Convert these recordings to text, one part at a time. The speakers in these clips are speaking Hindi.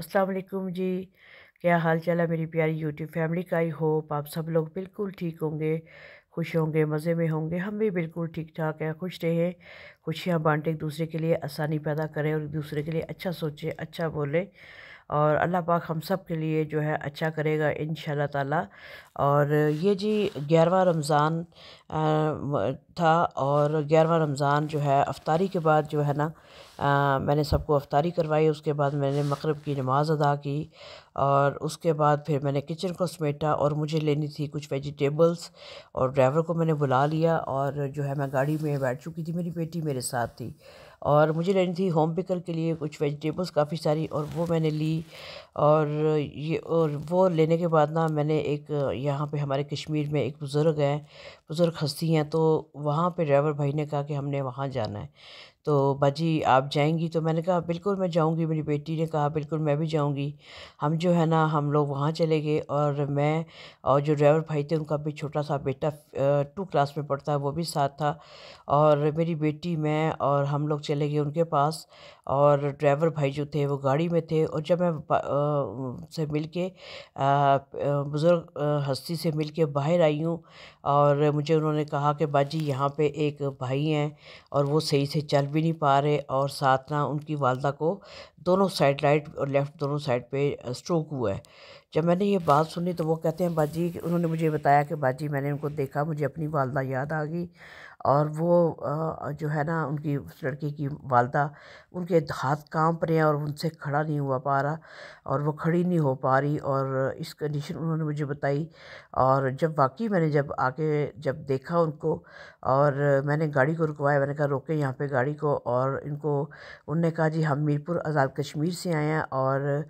अस्सलाम वालेकुम जी। क्या हाल चाल है मेरी प्यारी यूट्यूब फैमिली का। आई होप आप सब लोग बिल्कुल ठीक होंगे, खुश होंगे, मज़े में होंगे। हम भी बिल्कुल ठीक ठाक हैं, खुश रहें, खुशियाँ बांटें, एक दूसरे के लिए आसानी पैदा करें और एक दूसरे के लिए अच्छा सोचें, अच्छा बोलें। और अल्लाह पाक हम सब के लिए जो है अच्छा करेगा इंशाल्लाह ताला। और ये जी 11वां रमज़ान था, और 11वां रमज़ान जो है अफ्तारी के बाद जो है ना, मैंने सबको अफ्तारी करवाई। उसके बाद मैंने मगरिब की नमाज़ अदा की, और उसके बाद फिर मैंने किचन को समेटा, और मुझे लेनी थी कुछ वेजिटेबल्स, और ड्राइवर को मैंने बुला लिया, और जो है मैं गाड़ी में बैठ चुकी थी, मेरी बेटी मेरे साथ थी, और मुझे लेनी थी होम बेकर के लिए कुछ वेजिटेबल्स काफ़ी सारी, और वो मैंने ली। और वो लेने के बाद ना, मैंने एक यहाँ पे हमारे कश्मीर में एक बुज़ुर्ग हैं, बुज़ुर्ग हस्ती हैं, तो वहाँ पे ड्राइवर भाई ने कहा कि हमने वहाँ जाना है, तो बाजी आप जाएँगी? तो मैंने कहा बिल्कुल मैं जाऊँगी। मेरी बेटी ने कहा बिल्कुल मैं भी जाऊँगी। हम जो है ना, हम लोग वहाँ चले गए, और मैं और जो ड्राइवर भाई थे उनका भी छोटा-सा बेटा 2 क्लास में पढ़ता है, वो भी साथ था, और मेरी बेटी, मैं और हम लोग चले गए उनके पास। और ड्राइवर भाई जो थे वो गाड़ी में थे, और जब मैं उनसे मिल के बुज़ुर्ग हस्ती से मिल के बाहर आई हूँ, और मुझे उन्होंने कहा कि बाजी यहाँ पे एक भाई हैं, और वो सही से चल भी नहीं पा रहे, और साथ ना उनकी वालदा को दोनों साइड, राइट और लेफ़्ट दोनों साइड पे स्ट्रोक हुआ है। जब मैंने ये बात सुनी तो वो कहते हैं बाजी, उन्होंने मुझे बताया कि बाजी मैंने उनको देखा, मुझे अपनी वालदा याद आ गई, और वो जो है ना, उनकी उस लड़के की वालदा, उनके हाथ काँप रहे हैं, और उनसे खड़ा नहीं हुआ पा रहा, और वो खड़ी नहीं हो पा रही, और इस कंडीशन उन्होंने मुझे बताई। और जब वाक़ई मैंने जब आके जब देखा उनको, और मैंने गाड़ी को रुकवाया, मैंने कहा रोकें यहाँ पे गाड़ी को, और इनको उन्होंने कहा जी हम मीरपुर आज़ाद कश्मीर से आए हैं, और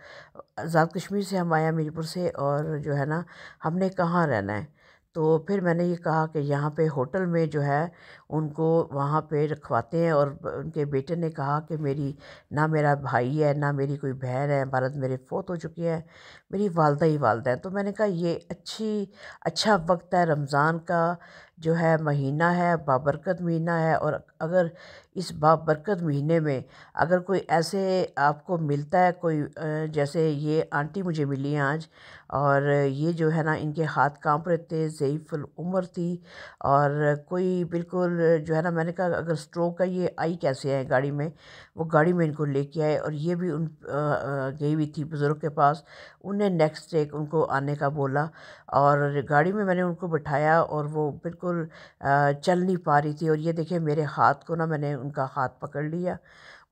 आज़ाद कश्मीर से हम आए हैं मीरपुर से, और जो है ना हमने कहाँ रहना है। तो फिर मैंने ये कहा कि यहाँ पे होटल में जो है उनको वहाँ पे रखवाते हैं, और उनके बेटे ने कहा कि मेरी ना मेरा भाई है, ना मेरी कोई बहन है, भारत मेरे फ़ौत हो चुके हैं, मेरी वालदा ही वालदा है। तो मैंने कहा ये अच्छा वक्त है, रमज़ान का जो है महीना है, बाबरकत महीना है, और अगर इस बाबरकत महीने में अगर कोई ऐसे आपको मिलता है कोई, जैसे ये आंटी मुझे मिली हैं आज, और ये जो है ना इनके हाथ काँप रहे थे, ज़ईफ़ुल उम्र थी, और कोई बिल्कुल जो है ना, मैंने कहा अगर स्ट्रोक का ये आई कैसे है गाड़ी में, वो गाड़ी में इनको लेके आए, और ये भी गई हुई थी बुज़ुर्ग के पास, उन्हें नेक्स्ट डे उनको आने का बोला, और गाड़ी में मैंने उनको बिठाया, और वो बिल्कुल चल नहीं पा रही थी, और ये देखिए मेरे हाथ को ना, मैंने उनका हाथ पकड़ लिया,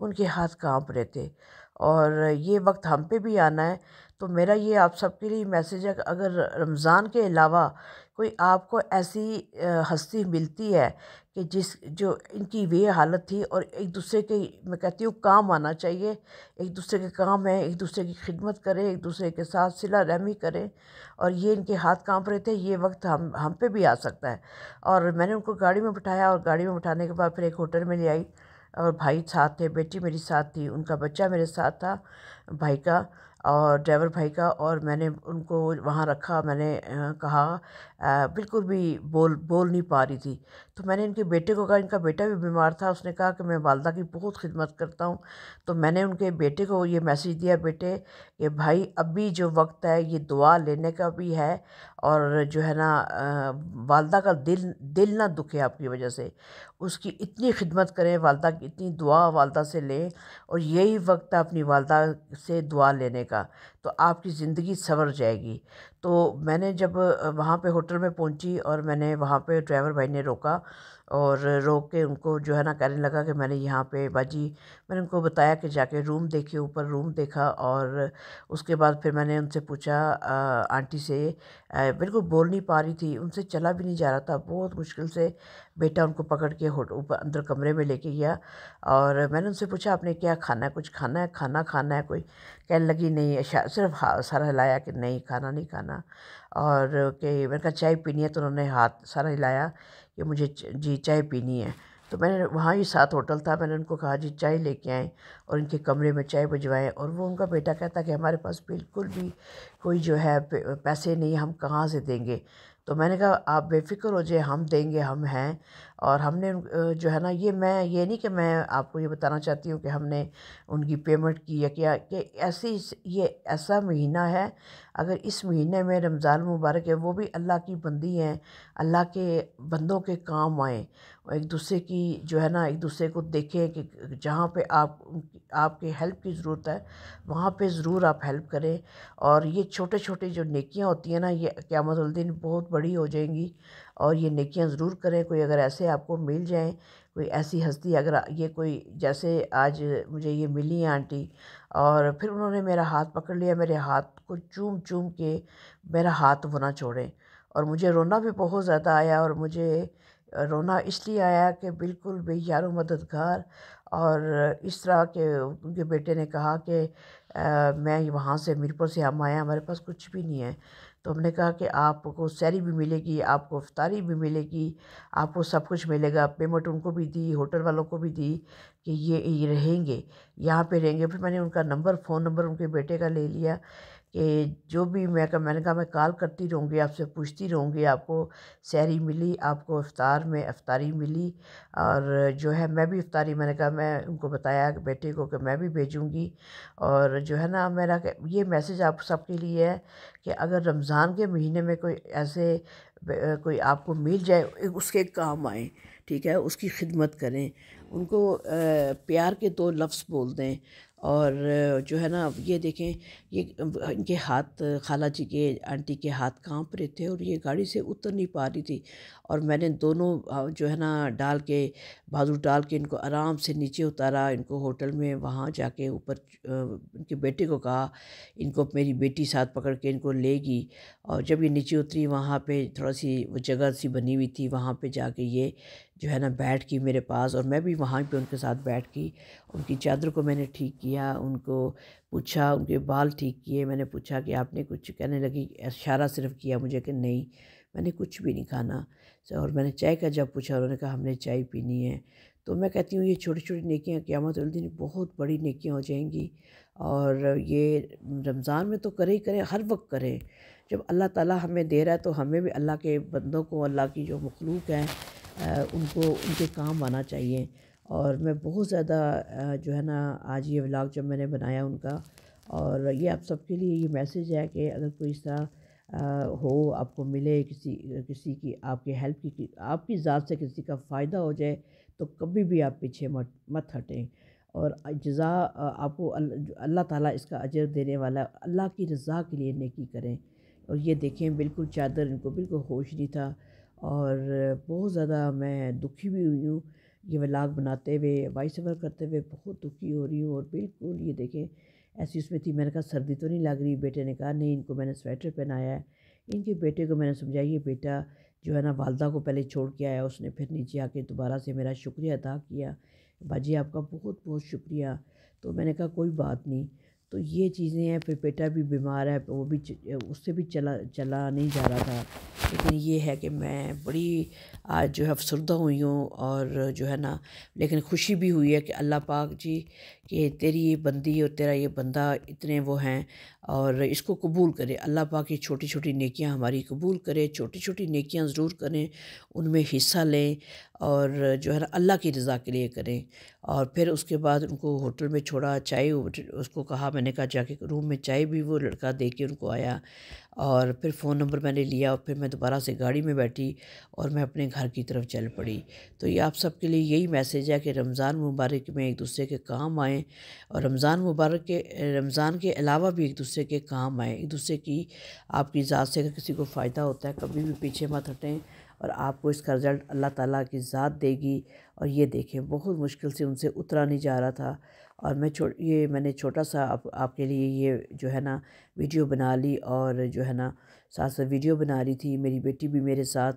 उनके हाथ काँप रहे थे, और ये वक्त हम पे भी आना है। तो मेरा ये आप सबके लिए मैसेज है कि अगर रमज़ान के अलावा कोई आपको ऐसी हस्ती मिलती है कि जो इनकी वे हालत थी, और एक दूसरे के, मैं कहती हूँ काम आना चाहिए, एक दूसरे के काम है, एक दूसरे की खिदमत करें, एक दूसरे के साथ सिला रहमी करें, और ये इनके हाथ काँप रहे थे, ये वक्त हम पे भी आ सकता है। और मैंने उनको गाड़ी में बिठाया, और गाड़ी में बिठाने के बाद फिर एक होटल में ले आई, और भाई साथ थे, बेटी मेरी साथ थी, उनका बच्चा मेरे साथ था, भाई का और ड्राइवर भाई का, और मैंने उनको वहाँ रखा। मैंने कहा बिल्कुल भी बोल नहीं पा रही थी, तो मैंने इनके बेटे को कहा, इनका बेटा भी बीमार था, उसने कहा कि मैं वालदा की बहुत खिदमत करता हूँ, तो मैंने उनके बेटे को ये मैसेज दिया, बेटे कि भाई अभी जो वक्त है ये दुआ लेने का भी है, और जो है ना वालदा का दिल ना दुखे आपकी वजह से, उसकी इतनी खिदमत करें, वालदा की इतनी दुआ वालदा से लें, और यही वक्त है अपनी वालदा से दुआ लेने का, तो आपकी ज़िंदगी संवर जाएगी। तो मैंने जब वहाँ पे होटल में पहुँची, और मैंने वहाँ पे ड्राइवर भाई ने रोका, और रोक के उनको जो है ना कहने लगा कि मैंने यहाँ पे बाजी, मैंने उनको बताया कि जाके रूम देखिए, ऊपर रूम देखा, और उसके बाद फिर मैंने उनसे पूछा आंटी से, बिल्कुल बोल नहीं पा रही थी, उनसे चला भी नहीं जा रहा था, बहुत मुश्किल से बेटा उनको पकड़ के ऊपर अंदर कमरे में लेके गया, और मैंने उनसे पूछा आपने क्या खाना है, कुछ खाना है, खाना खाना है कोई? कहने लगी नहीं, सिर्फ सर हिलाया कि नहीं खाना नहीं खाना, और कि मैंने कहा चाय पीनी है, तो उन्होंने हाथ सारा हिलाया कि मुझे जी चाय पीनी है। तो मैंने वहाँ ही साथ होटल था, मैंने उनको कहा जी चाय लेके आएँ, और इनके कमरे में चाय भिजवाएँ, और वो उनका बेटा कहता कि हमारे पास बिल्कुल भी कोई जो है पैसे नहीं, हम कहाँ से देंगे। तो मैंने कहा आप बेफ़िक्र हो जाइए, हम देंगे, हम हैं। और हमने जो है ना, ये नहीं कि मैं आपको ये बताना चाहती हूँ कि हमने उनकी पेमेंट की या क्या, कि ये ऐसा महीना है, अगर इस महीने में रमज़ान मुबारक है, वो भी अल्लाह की बंदी हैं, अल्लाह के बंदों के काम आएँ। और एक दूसरे की जो है ना, एक दूसरे को देखें कि जहाँ पे आपकी हेल्प की ज़रूरत है, वहाँ पे ज़रूर आप हेल्प करें। और ये छोटे-छोटे जो नेकियां होती हैं ना, ये क़यामत वाले दिन बहुत बड़ी हो जाएंगी। और ये नेकियां ज़रूर करें। कोई अगर ऐसे आपको मिल जाएँ, कोई ऐसी हस्ती, अगर ये कोई, जैसे आज मुझे ये मिली हैं आंटी, और फिर उन्होंने मेरा हाथ पकड़ लिया, मेरे हाथ को चूम-चूम के मेरा हाथ वो ना छोड़ें। और मुझे रोना भी बहुत ज़्यादा आया, और मुझे रोना इसलिए आया कि बिल्कुल बेयारो मददगार। और इस तरह के उनके बेटे ने कहा कि मैं वहाँ से मीरपुर से हम आए हैं, हमारे पास कुछ भी नहीं है। तो हमने कहा कि आपको सहरी भी मिलेगी, आपको इफ्तारी भी मिलेगी, आपको सब कुछ मिलेगा। पेमेंट उनको भी दी, होटल वालों को भी दी कि ये रहेंगे, यहाँ पे रहेंगे। फिर मैंने उनका नंबर, फ़ोन नंबर उनके बेटे का ले लिया कि जो भी मैंने कहा मैं कॉल करती रहूँगी, आपसे पूछती रहूँगी, आपको सहरी मिली, आपको इफ्तार में इफ्तारी मिली। और जो है मैं भी इफ्तारी, मैंने कहा, मैं उनको बताया कि बेटे को कि मैं भी भेजूँगी। और जो है ना, मेरा ये मैसेज आप सबके लिए है कि अगर रमज़ान के महीने में कोई ऐसे कोई आपको मिल जाए, उसके काम आए, ठीक है, उसकी खिदमत करें, उनको प्यार के 2 लफ्ज़ बोल दें। और जो है ना, ये देखें, ये इनके हाथ, खाला जी के, आंटी के हाथ कांप रहे थे, और ये गाड़ी से उतर नहीं पा रही थी। और मैंने दोनों जो है ना, बाजू डाल के इनको आराम से नीचे उतारा। इनको होटल में वहाँ जाके ऊपर इनके बेटे को कहा, इनको मेरी बेटी साथ पकड़ के इनको लेगी। और जब ये नीचे उतरी, वहाँ पे थोड़ा सी वो जगह सी बनी हुई थी, वहाँ पे जाके ये जो है ना बैठ गई मेरे पास, और मैं भी वहाँ पे उनके साथ बैठ गई। उनकी चादर को मैंने ठीक किया, उनको पूछा, उनके बाल ठीक किए। मैंने पूछा कि आपने कुछ, कहने लगी, इशारा सिर्फ़ किया मुझे कि नहीं, मैंने कुछ भी नहीं खाना। और मैंने चाय का जब पूछा, उन्होंने कहा हमने चाय पीनी है। तो मैं कहती हूँ, ये छोटी-छोटी नेकियां क़यामत वाले दिन बहुत बड़ी नेकियां हो जाएंगी। और ये रमज़ान में तो करें ही करें, हर वक्त करें। जब अल्लाह ताला हमें दे रहा है, तो हमें भी अल्लाह के बंदों को, अल्लाह की जो मखलूक हैं, उनको उनके काम आना चाहिए। और मैं बहुत ज़्यादा जो है ना, आज ये व्लॉग जब मैंने बनाया उनका, और ये आप सबके लिए ये मैसेज है कि अगर कोई इस तरह हो, आपको मिले, किसी किसी की आपकी हेल्प की, आपकी ज़ात से किसी का फ़ायदा हो जाए, तो कभी भी आप पीछे मत मत हटें। और आपको अल्लाह ताला इसका अजर देने वाला है। अल्लाह की रज़ा के लिए नेकी करें। और ये देखें, बिल्कुल चादर, इनको बिल्कुल होश नहीं था। और बहुत ज़्यादा मैं दुखी भी हुई हूँ, ये व्लॉग बनाते हुए, वॉइस ओवर करते हुए बहुत दुखी हो रही हूँ। और बिल्कुल ये देखें, ऐसी उसमें थी। मैंने कहा सर्दी तो नहीं लग रही? बेटे ने कहा नहीं, इनको मैंने स्वेटर पहनाया है। इनके बेटे को मैंने समझाया, ये बेटा जो है ना, वालदा को पहले छोड़ के आया, उसने फिर नीचे आके दोबारा से मेरा शुक्रिया अदा किया, बाजी आपका बहुत बहुत शुक्रिया। तो मैंने कहा कोई बात नहीं। तो ये चीज़ें हैं। फिर बेटा भी बीमार है, वो भी उससे भी चला चला नहीं जा रहा था। लेकिन ये है कि मैं बड़ी आज जो है अफ़सरदा हुई हूँ। और जो है ना, लेकिन खुशी भी हुई है कि अल्लाह पाक जी, कि तेरी ये बंदी और तेरा ये बंदा इतने वो हैं, और इसको कबूल करे। अल्लाह पाक ये छोटी छोटी नेकियां हमारी कबूल करे। छोटी छोटी नेकियां ज़रूर करें, उनमें हिस्सा लें, और जो है ना, अल्लाह की रज़ा के लिए करें। और फिर उसके बाद उनको होटल में छोड़ा, चाय उसको कहा, मैंने कहा जाके रूम में चाय भी वो लड़का दे के उनको आया। और फिर फ़ोन नंबर मैंने लिया, और फिर मैं दोबारा से गाड़ी में बैठी, और मैं अपने घर की तरफ चल पड़ी। तो ये आप सबके लिए यही मैसेज है कि रमज़ान मुबारक में एक दूसरे के काम आएँ। और रमज़ान के अलावा भी एक दूसरे के काम आएँ। एक दूसरे की, आपकी ज़ात से अगर किसी को फ़ायदा होता है, कभी भी पीछे मत हटें। और आपको इसका रिज़ल्ट अल्लाह ताला की ज़ात देगी। और ये देखें, बहुत मुश्किल से उनसे उतरा नहीं जा रहा था। और मैंने छोटा सा आपके लिए ये जो है ना वीडियो बना ली। और जो है ना, साथ साथ वीडियो बना रही थी, मेरी बेटी भी मेरे साथ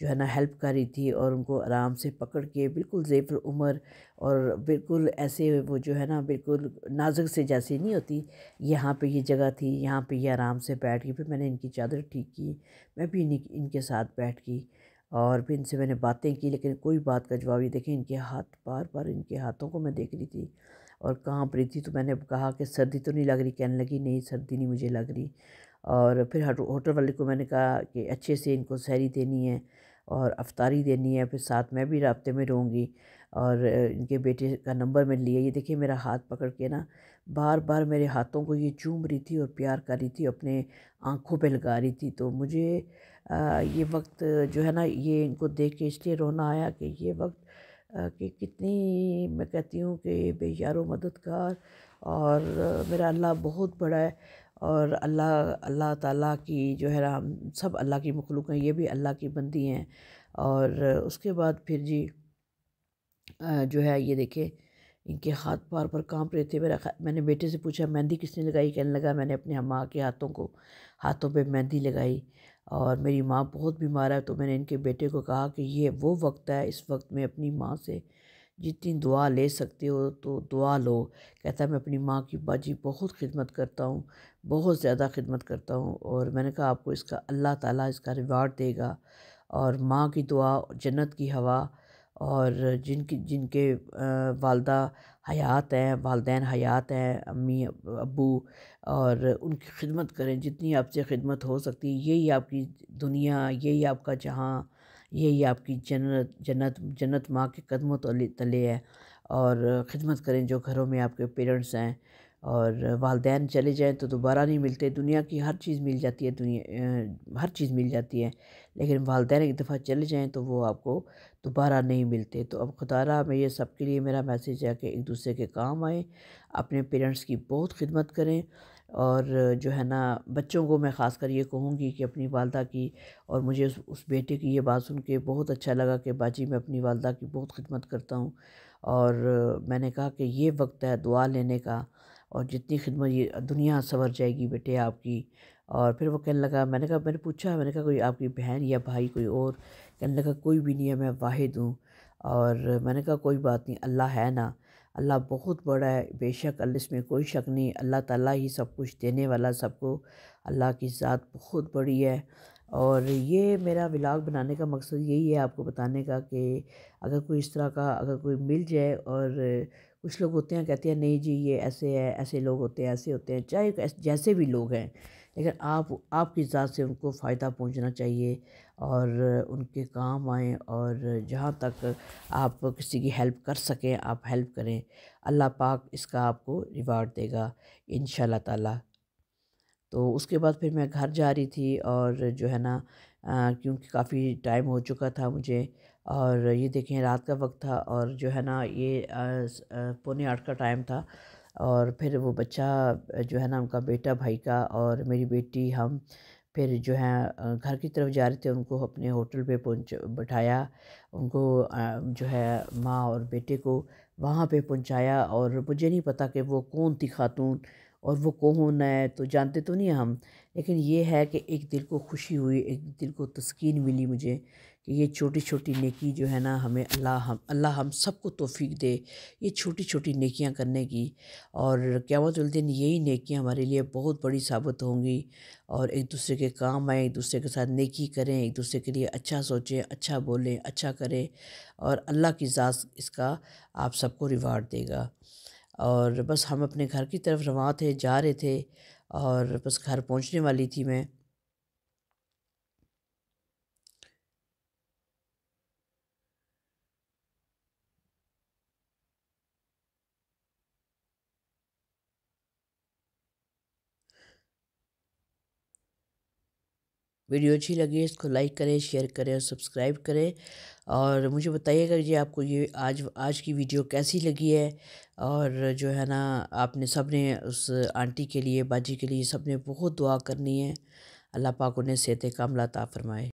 जो है ना हेल्प कर रही थी। और उनको आराम से पकड़ के, बिल्कुल ज़ेफ़ उमर, और बिल्कुल ऐसे वो जो है ना, बिल्कुल नाजुक से जैसी नहीं होती, यहाँ पे ये जगह थी, यहाँ पे ये आराम से बैठ गई। फिर मैंने इनकी चादर ठीक की, मैं भी इनके साथ बैठ गई, और फिर इनसे मैंने बातें की। लेकिन कोई बात का जवाब, ये देखें, इनके हाथ, बार बार इनके हाथों को मैं देख रही थी, और काँप रही थी। तो मैंने कहा कि सर्दी तो नहीं लग रही? कहने लगी नहीं, सर्दी नहीं मुझे लग रही। और फिर होटल वाले को मैंने कहा कि अच्छे से इनको सहरी देनी है और अफ्तारी देनी है, फिर साथ मैं भी राब्ते में रहूँगी। और इनके बेटे का नंबर मैंने लिया। ये देखिए मेरा हाथ पकड़ के ना बार बार मेरे हाथों को ये चूम रही थी और प्यार कर रही थी, अपने आँखों पे लगा रही थी। तो मुझे ये वक्त जो है ना, ये इनको देख के इसलिए रोना आया कि ये वक्त कि कितनी, मैं कहती हूँ कि बेयारो मददगार, और मेरा अल्लाह बहुत बड़ा है। और अल्लाह अल्लाह ताला की जो है ना, हम सब अल्लाह की मखलूक हैं, ये भी अल्लाह की बंदी हैं। और उसके बाद फिर जी जो है ये देखिए इनके हाथ बार बार कांप रहे थे। मैंने बेटे से पूछा मेहंदी किसने लगाई, कहने लगा मैंने अपनी माँ के हाथों पे मेहंदी लगाई। और मेरी माँ बहुत बीमार है। तो मैंने इनके बेटे को कहा कि ये वो वक्त है, इस वक्त में अपनी माँ से जितनी दुआ ले सकते हो तो दुआ लो। कहता है मैं अपनी माँ की बाजी बहुत खिदमत करता हूँ, बहुत ज़्यादा खिदमत करता हूँ। और मैंने कहा आपको इसका अल्लाह ताला इसका रिवार्ड देगा। और माँ की दुआ, जन्नत की हवा, और जिनकी जिनके वालदा हयात हैं, वालदैन हयात हैं, अम्मी अब्बू, और उनकी खिदमत करें जितनी आपसे खिदमत हो सकती है। यही आपकी दुनिया, यही आपका जहाँ, यही आपकी जन्नत। जन्नत जन्नत माँ के कदमों तले तले है। और ख़िदमत करें जो घरों में आपके पेरेंट्स हैं। और वालदैन चले जाएँ तो दोबारा नहीं मिलते। दुनिया की हर चीज़ मिल जाती है, हर चीज़ मिल जाती है, लेकिन वालदैन एक दफ़ा चले जाएँ तो वो आपको दोबारा नहीं मिलते। तो अब खुदारा में ये सबके लिए मेरा मैसेज है कि एक दूसरे के काम आएँ, अपने पेरेंट्स की बहुत खिदमत करें। और जो है ना, बच्चों को मैं ख़ासकर ये कहूँगी कि अपनी वालदा की, और मुझे उस बेटे की ये बात सुन के बहुत अच्छा लगा कि बाजी मैं अपनी वालदा की बहुत खिदमत करता हूँ। और मैंने कहा कि ये वक्त है दुआ लेने का, और जितनी खिदमत, ये दुनिया संवर जाएगी बेटे आपकी। और फिर वो कहने लगा, मैंने पूछा, मैंने कहा कोई आपकी बहन या भाई कोई और? कहने लगा कोई भी नहीं है, मैं वाहिद हूँ। और मैंने कहा कोई बात नहीं, अल्लाह है ना, अल्लाह बहुत बड़ा है, बेशक अल्लाह, इसमें कोई शक नहीं, अल्लाह ताला ही सब कुछ देने वाला सबको, अल्लाह की ज़ात बहुत बड़ी है। और ये मेरा व्लॉग बनाने का मकसद यही है, आपको बताने का कि अगर कोई इस तरह का अगर कोई मिल जाए। और कुछ लोग होते हैं कहते हैं नहीं जी ये ऐसे है, ऐसे लोग होते हैं, ऐसे होते हैं, चाहे जैसे भी लोग हैं, लेकिन आपकी ज़ात से उनको फ़ायदा पहुंचना चाहिए और उनके काम आएँ। और जहाँ तक आप किसी की हेल्प कर सकें आप हेल्प करें। अल्लाह पाक इसका आपको रिवार्ड देगा इंशाल्लाह ताला। तो उसके बाद फिर मैं घर जा रही थी, और जो है ना क्योंकि काफ़ी टाइम हो चुका था मुझे, और ये देखें रात का वक्त था, और जो है ना ये पौने 8 का टाइम था। और फिर वो बच्चा जो है ना, उनका बेटा भाई का और मेरी बेटी, हम फिर जो है घर की तरफ जा रहे थे। उनको अपने होटल पे पहुँच बिठाया, उनको जो है माँ और बेटे को वहाँ पे पहुँचाया। और मुझे नहीं पता कि वो कौन थी खातून और वो कौन है, तो जानते तो नहीं हम, लेकिन ये है कि एक दिल को खुशी हुई, एक दिल को तस्कीन मिली मुझे कि ये छोटी छोटी नेकी जो है ना, हमें अल्लाह हम सबको तौफीक दे ये छोटी छोटी नेकियां करने की। और क़यामत वाले दिन यही नेकियां हमारे लिए बहुत बड़ी साबित होंगी। और एक दूसरे के काम आएँ, एक दूसरे के साथ नेकी करें, एक दूसरे के लिए अच्छा सोचें, अच्छा बोलें, अच्छा करें, और अल्लाह की ज़ात इसका आप सबको रिवार्ड देगा। और बस हम अपने घर की तरफ रवाना थे, जा रहे थे, और बस घर पहुंचने वाली थी मैं। वीडियो अच्छी लगी इसको लाइक करें, शेयर करें और सब्सक्राइब करें। और मुझे बताइएगा कि आपको ये आज आज की वीडियो कैसी लगी है। और जो है ना, आपने सब ने उस आंटी के लिए, बाजी के लिए सब ने बहुत दुआ करनी है। अल्लाह पाक उन्हें सेहत कामिला अता फ़रमाए।